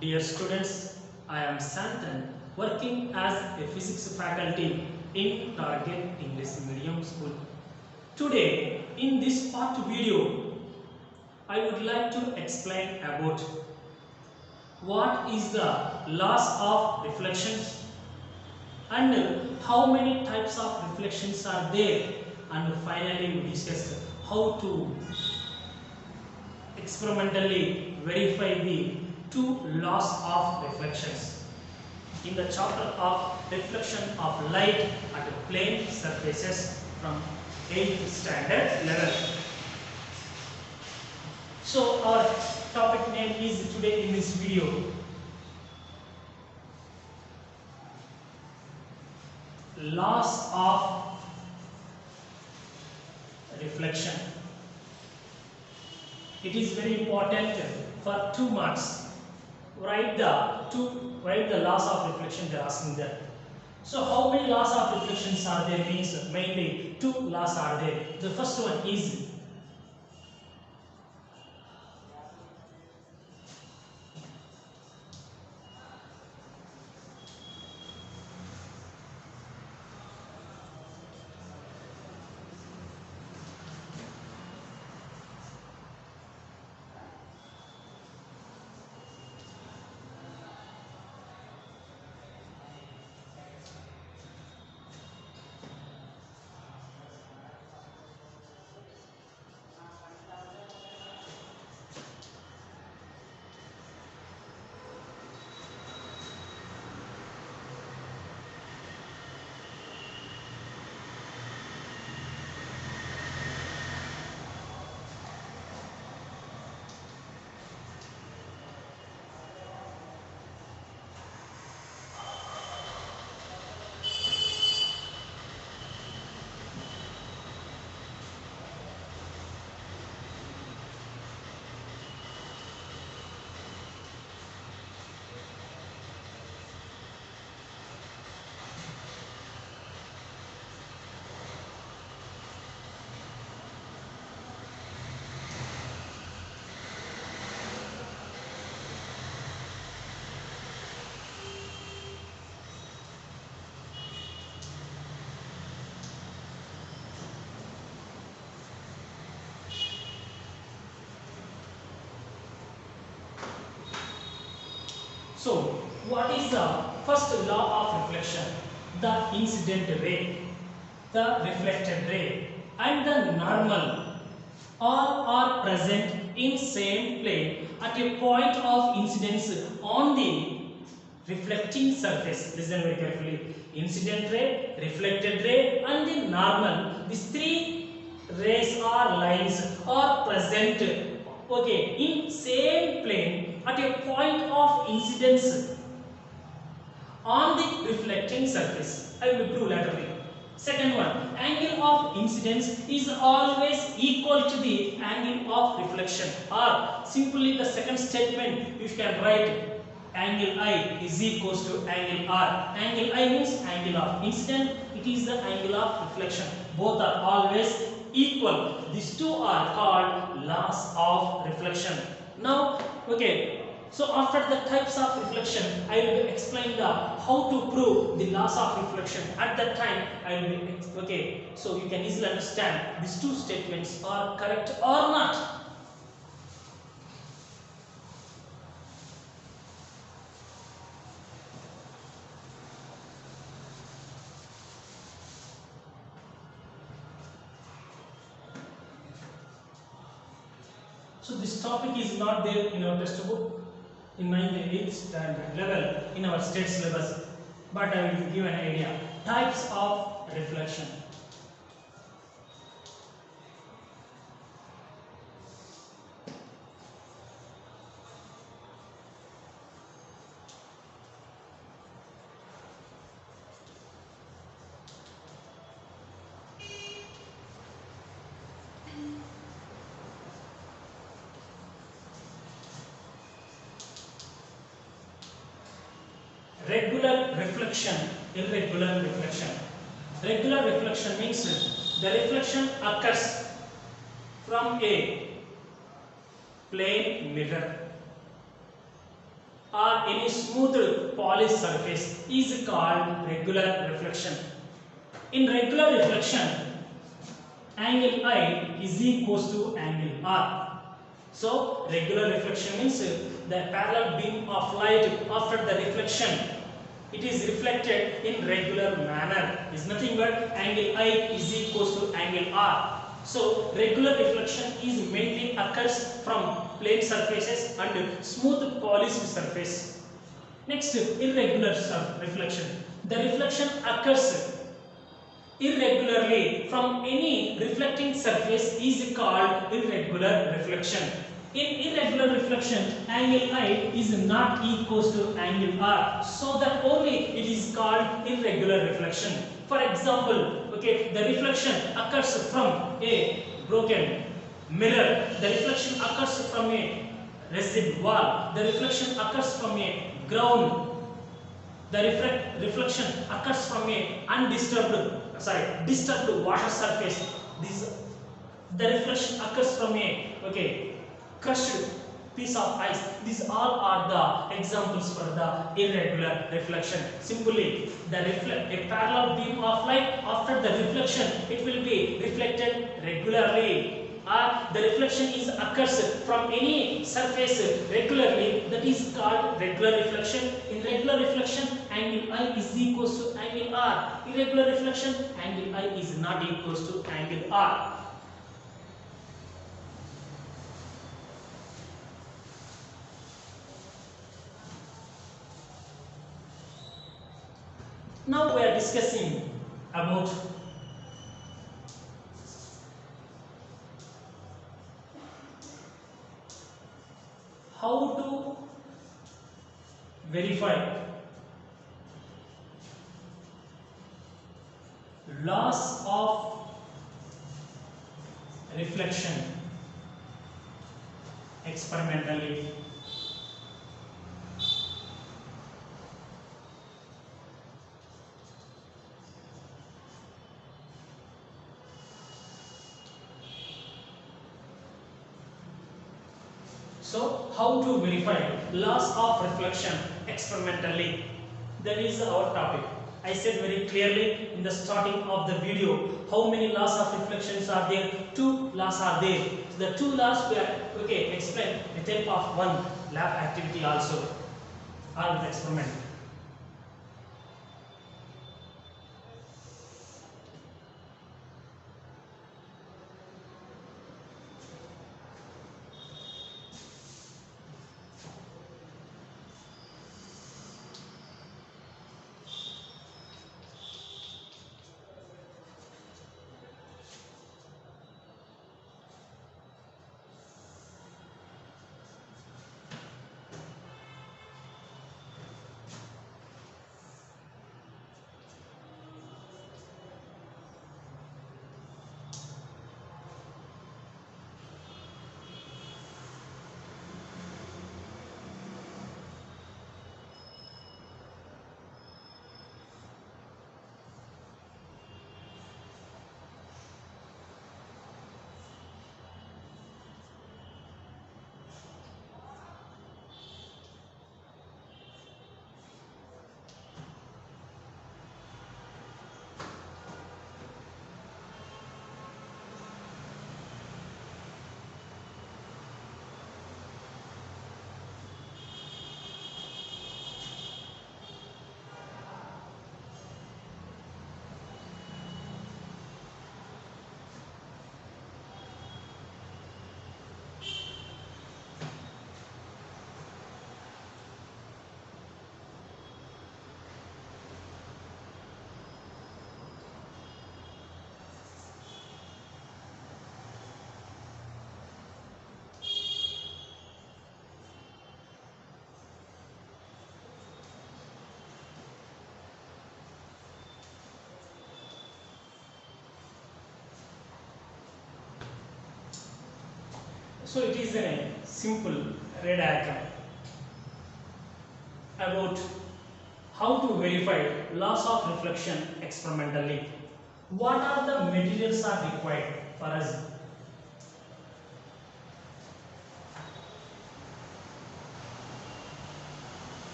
Dear students, I am Santan, working as a physics faculty in Target English Medium School. Today, in this part video, I would like to explain about what is the laws of reflections and how many types of reflections are there, and finally we discuss how to experimentally verify the two laws of reflections in the chapter of reflection of light at plane surfaces from 8th standard level. So our topic name is today in this video laws of reflection. It is very important for 2 marks. Write the laws of reflection they are asking there. So how many laws of reflections are there means mainly 2 laws are there. The first one is so what is the first law of reflection? The incident ray, the reflected ray and the normal all are present in same plane at a point of incidence on the reflecting surface. Listen very carefully. Incident ray, reflected ray and the normal. These 3 rays or lines are present in same plane at a point of incidence on the reflecting surface. I will prove laterally. Second one, angle of incidence is always equal to the angle of reflection, or simply the second statement you can write angle I is equals to angle R. Angle I means angle of incident, it is the angle of reflection. Both are always equal. These two are called laws of reflection. Now, so after the types of reflection, I will explain how to prove the laws of reflection. At that time, I will be so you can easily understand these 2 statements are correct or not. So this topic is not there in our textbook in 9th, 8th standard level in our state syllabus, but I will give an idea. Types of reflection. Regular reflection, irregular reflection. Regular reflection means the reflection occurs from a plane mirror or any smooth polished surface is called regular reflection. In regular reflection, angle I is equals to angle R. So regular reflection means the parallel beam of light after the reflection, it is reflected in regular manner, is nothing but angle I is equals to angle R. So regular reflection is mainly occurs from plane surfaces and smooth polished surface. Next, irregular reflection. The reflection occurs irregularly from any reflecting surface is called irregular reflection. In irregular reflection, angle I is not equals to angle R, so that only it is called irregular reflection. For example, okay, the reflection occurs from a broken mirror, the reflection occurs from a resin wall, the reflection occurs from a ground, the reflection occurs from a disturbed water surface. The reflection occurs from a crushed piece of ice. These all are the examples for the irregular reflection. Simply, a parallel beam of light after the reflection, it will be reflected regularly. The reflection occurs from any surface regularly, that is called regular reflection. In regular reflection, angle I is equals to angle R. Irregular reflection, angle I is not equals to angle R. Now we are discussing about how to verify laws of reflection experimentally. So, how to verify laws of reflection experimentally? That is our topic. I said very clearly in the starting of the video how many laws of reflections are there. 2 laws are there. So the 2 laws we explain with help of one lab activity also or experiment. So it is a simple ray diagram about how to verify laws of reflection experimentally. What are the materials are required for us?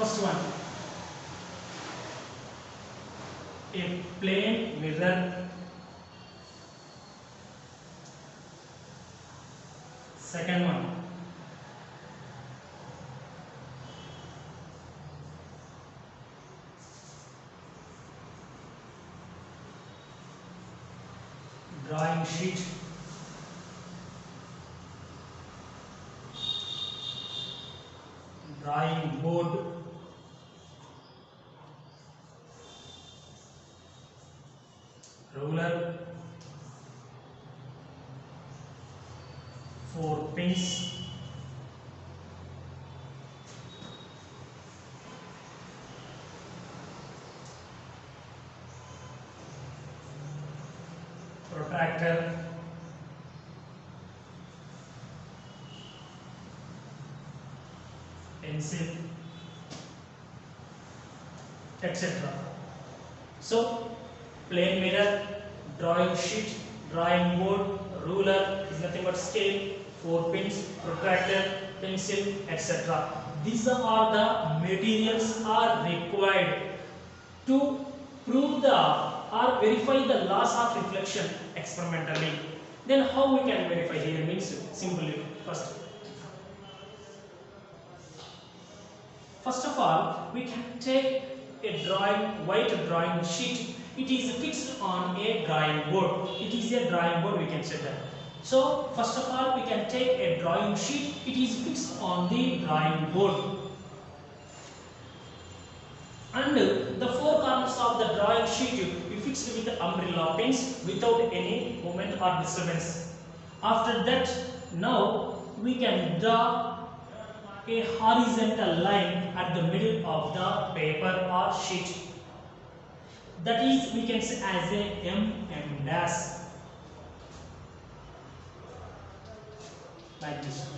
First one, a plane mirror. Second one, drawing sheet. Drawing board. Ruler. 4 pins. Protractor. Pencil, etc. So, plane mirror, drawing sheet, drawing board, ruler is nothing but scale, 4 pins, protractor, pencil, etc. These are the materials are required to prove the or verify the laws of reflection experimentally. Then how we can verify here means simply First of all, we can take a white drawing sheet. It is fixed on a drawing board. It is a drawing board, we can say that. So, first of all, we can take a drawing sheet. It is fixed on the drawing board. And the 4 corners of the drawing sheet we fixed with the umbrella pins without any movement or disturbance. After that, now we can draw a horizontal line at the middle of the paper or sheet. That is, we can say as a MM dash, like this.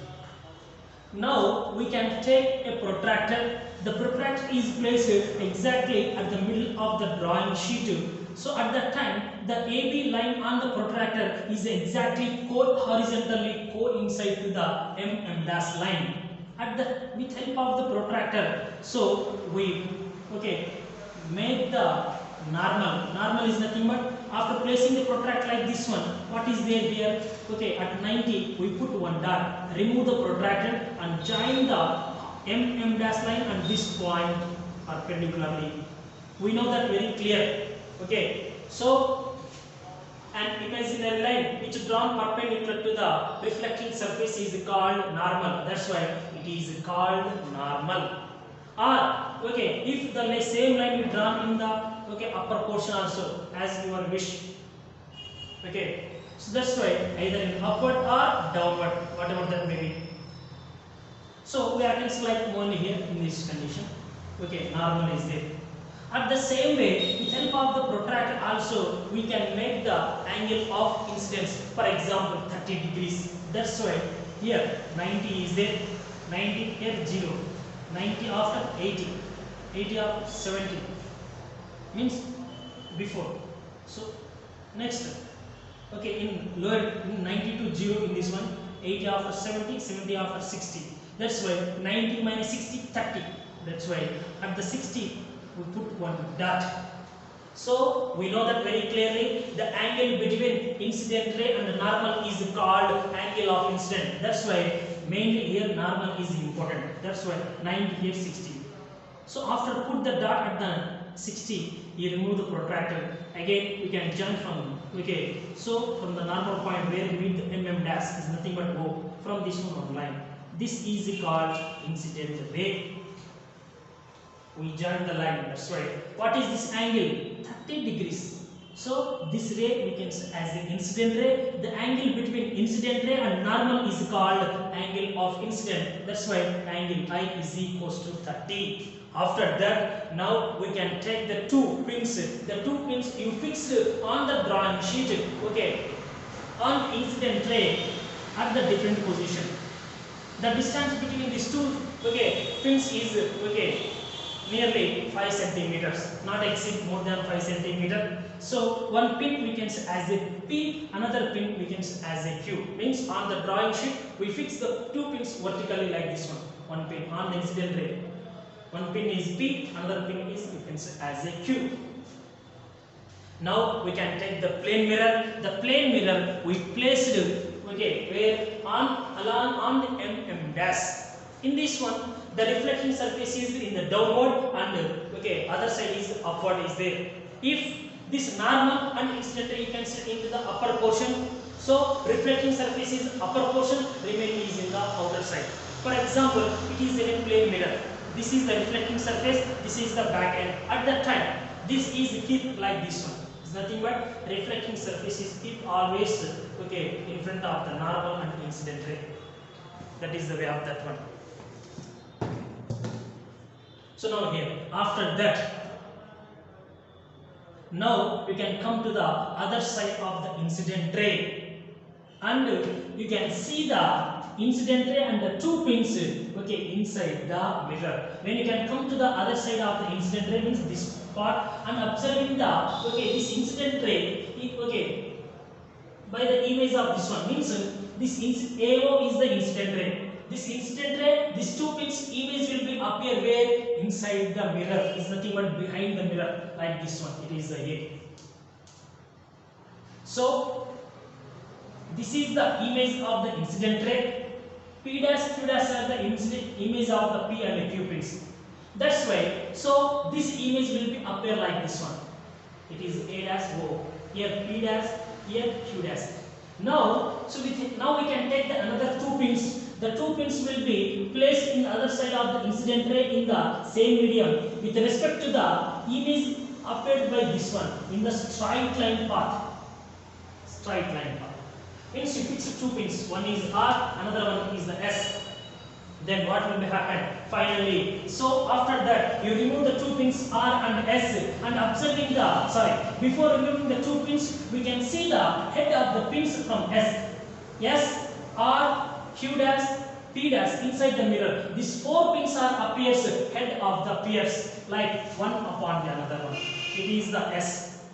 Now we can take a protractor. The protractor is placed exactly at the middle of the drawing sheet. So at that time, the AB line on the protractor is exactly horizontally coincide to the MM dash line. With help of the protractor, so we make the normal. Normal is nothing but after placing the protractor like this one. What is there here? At 90 we put one dot. Remove the protractor and join the MM dash line and this point perpendicularly. We know that very clear. So an imaginary line which drawn perpendicular to the reflecting surface is called normal. That's why it is called normal. Or if the same line is drawn in the upper portion also as your wish. So that's why either in upward or downward, whatever that may be. So we can select only here in this condition. Normal is there. At the same way, with help of the protractor also, we can make the angle of incidence. For example, 30 degrees. That's why here 90 is there, 90 here 0, 90 after 80, 80 after 70 means before. So next, in lower in 90 to 0 in this one, 80 after 70, 70 after 60. That's why 90 minus 60, 30. That's why at the 60 we put one dot. So we know that very clearly. The angle between incident ray and the normal is called angle of incident. That's why mainly here normal is important. That's why 90 here 60. So after put the dot at the 60, you remove the protractor. Again we can join from so from the normal point where we meet the MM dash is nothing but O from this one line. This is called incident ray. We join the line. That's right. What is this angle? 30 degrees. So this ray we can say as the incident ray. The angle between incident ray and normal is called angle of incident. That's why angle I is equals to 30. After that, now we can take the 2 pins. The 2 pins you fix on the drawing sheet. On incident ray at the different position. The distance between these 2 pins is nearly 5 centimeters, not exceed more than 5 centimeters. So one pin we can say as a P, another pin we can say as a Q. Means on the drawing sheet we fix the 2 pins vertically like this one pin on the incident ray. One pin is P, another pin is you can say as a Q. Now we can take the plane mirror. The plane mirror we placed where along the MM dash. In this one, the reflecting surface is in the downward and other side is upward is there. If this normal and incident you can set into the upper portion, so reflecting surface is upper portion, remaining is in the outer side. For example, it is in a plane mirror. This is the reflecting surface, this is the back end. At that time, this is keep like this one. It's nothing but reflecting surface is keep always in front of the normal and incident ray. That is the way of that one. So now here, after that, now we can come to the other side of the incident ray, and you can see the incident ray and the two pins inside the mirror. When you can come to the other side of the incident ray, means this part, and observing the this incident ray by the image of this one, means this AO is the incident ray. This incident ray, these two pins image will be appear where inside the mirror, is nothing but behind the mirror, like this one. It is the A. So this is the image of the incident ray. P dash Q dash are the image of the P and the Q pins. That's why. So this image will be appear like this one. It is A dash O. Here P dash, here Q dash. Now, now we can take the another two pins. The two pins will be placed in the other side of the incident ray in the same medium with respect to the image appeared by this one in the straight line path. Straight line path. Means you fix two pins. One is R, another one is the S. Then what will happen? Finally, so after that you remove the two pins R and S, and observing the before removing the two pins, we can see the head of the pins from S, R, Q dash, P dash inside the mirror. These four pins are appears head of the pairs like one upon the another one. It is the S.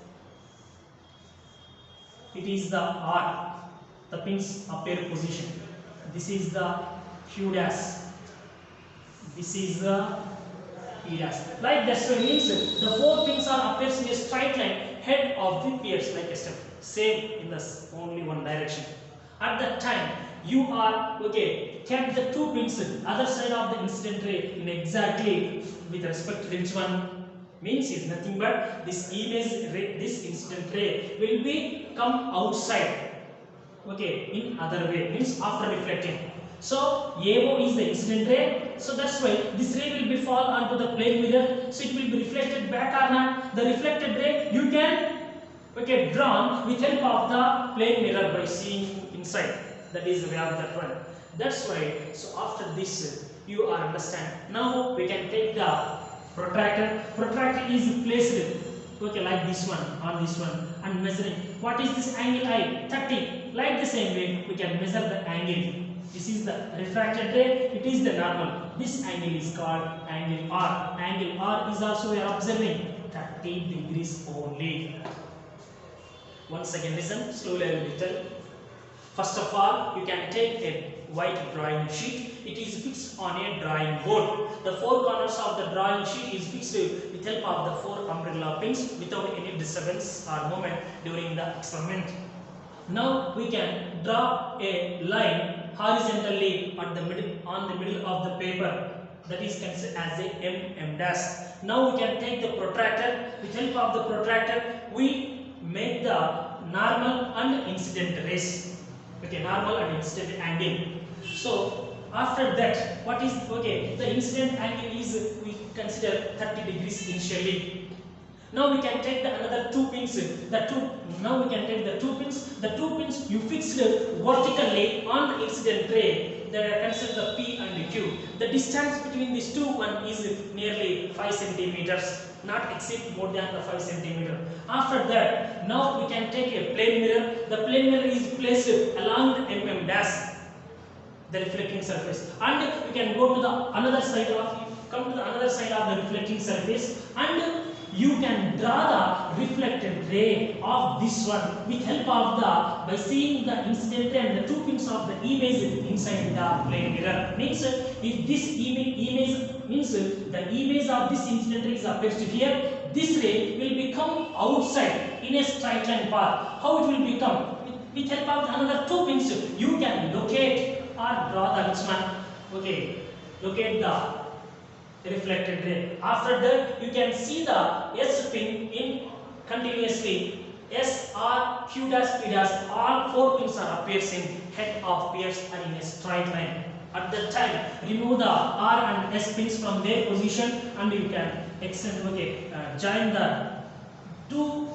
It is the R. The pins appear position. This is the Q dash. This is the P dash. Like that's what means the four pins are appears in a straight line head of the pairs like a step. Same in the only one direction. At that time, you are kept the two pins other side of the incident ray in exactly with respect to which one, means is nothing but this image ray, this incident ray will be come outside in other way, means after reflecting. So AO is the incident ray, so that's why this ray will be fall onto the plane mirror, so it will be reflected back or not. The reflected ray you can drawn with help of the plane mirror by seeing inside. That is the way of that one. That's why. So after this, you are understand. Now we can take the protractor. Protractor is placed like this one on this one and measuring. What is this angle I? 30. Like the same way, we can measure the angle. This is the refracted ray. It is the normal. This angle is called angle R. Angle R is also we are observing 30 degrees only. Once again, listen slowly. I will tell. First of all, you can take a white drawing sheet. It is fixed on a drawing board. The four corners of the drawing sheet is fixed with help of the four umbrella pins without any disturbance or movement during the experiment. Now we can draw a line horizontally at the middle on the middle of the paper. That is considered as a M dash. Now we can take the protractor. With help of the protractor, we make the normal and incident rays. Normal and incident angle. So after that, what is the incident angle is we consider 30 degrees initially. Now we can take the another two pins. Now we can take the two pins. The two pins you fixed vertically on the incident ray. That are considered the P and the Q. The distance between these two one is nearly 5 centimeters. Not exceed more than the 5 centimeter. After that, now we can take a plane mirror. The plane mirror is placed along the MM dash, the reflecting surface, and you can go to the another side of come to the another side of the reflecting surface, and you can draw the reflected ray of this one with help of the by seeing the incident ray and the two pins of the image inside the plane mirror. Means if this image means the image of this incident ray is appears here, this ray will become outside in a straight line path. How it will become? With help of another two pins, you can locate or draw the which one. Okay, locate the reflected ray. After that, you can see the S pin in continuously. S, R, Q dash, P dash, all four pins are appears in head of pairs and in a straight line. At that time, remove the R and S pins from their position and you can extend. Okay, join the two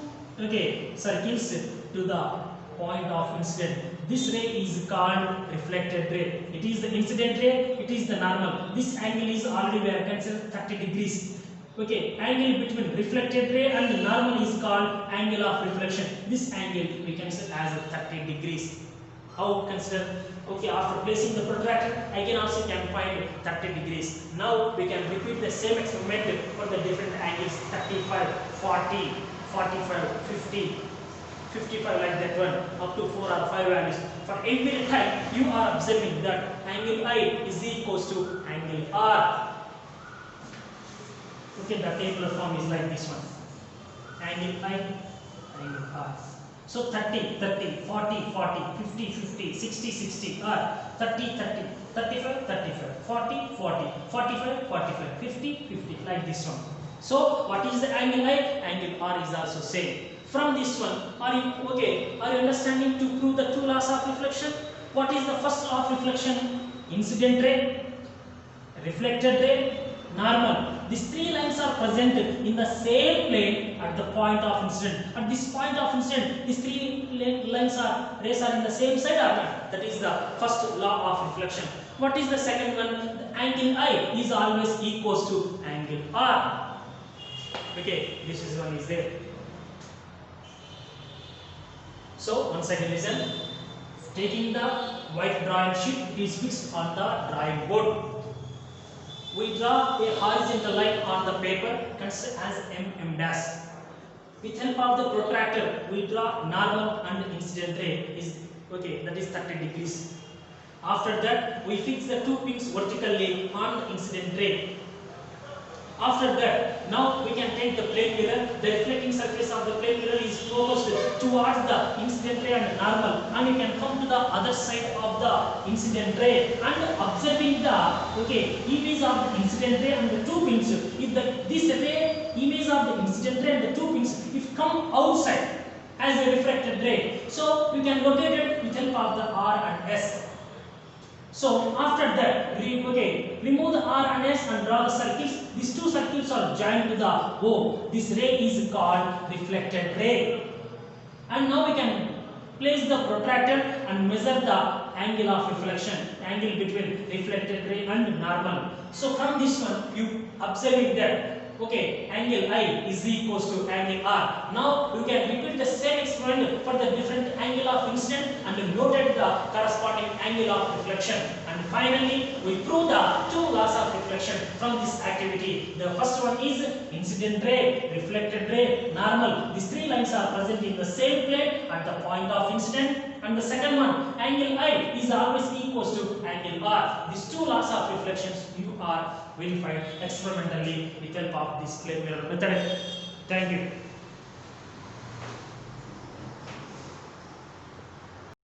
circles to the point of incident. This ray is called reflected ray. It is the incident ray, it is the normal. This angle is already we have considered 30 degrees. Okay, angle between reflected ray and normal is called angle of reflection. This angle we consider as 30 degrees. How consider? Okay, after placing the protractor, again also can find 30 degrees. Now we can repeat the same experiment for the different angles 35, 40, 45, 50. 55 like that one, up to 4 or 5 angles. For every time you are observing that angle I is equals to angle R. Okay, the tabular form is like this one. Angle I, angle R. So 30, 30, 40, 40, 50, 50, 60, 60, or 30, 30, 35, 35, 40, 40, 45, 45, 50, 50, like this one. So what is the angle I? Angle R is also same. From this one, are you understanding to prove the two laws of reflection? What is the first law of reflection? Incident ray, reflected ray, normal. These three lines are present in the same plane at the point of incident. At this point of incident, these three rays are in the same side or not? That is the first law of reflection. What is the second one? The angle I is always equals to angle R. Okay, this is one is there. So once again listen, taking the white drawing sheet is fixed on the drawing board. We draw a horizontal line on the paper considered as MM dash. With help of the protractor, we draw normal and incident ray is that is 30 degrees. After that, we fix the two pins vertically on the incident ray. After that, now we can take the plane mirror. The reflecting surface of the plane mirror is focused towards the incident ray and normal, and you can come to the other side of the incident ray and observing the image of the incident ray and the two pins. If this ray image of the incident ray and the two pins if come outside as a refracted ray, so you can locate it with help of the R and S. So after that, remove the R and S and draw the circles. These two circles are joined to the O. This ray is called reflected ray. And now we can place the protractor and measure the angle of reflection, angle between reflected ray and normal. So from this one, you observing that angle I is equals to angle R. Now you can repeat the same experiment for the different angle of incident and noted the corresponding angle of reflection. And finally, we prove the two laws of reflection from this activity. The first one is incident ray, reflected ray, normal. These three lines are present in the same plane at the point of incident. And the second one, angle I is always equals to angle R. These two laws of reflections you are verified experimentally with help of this plane mirror method. Thank you.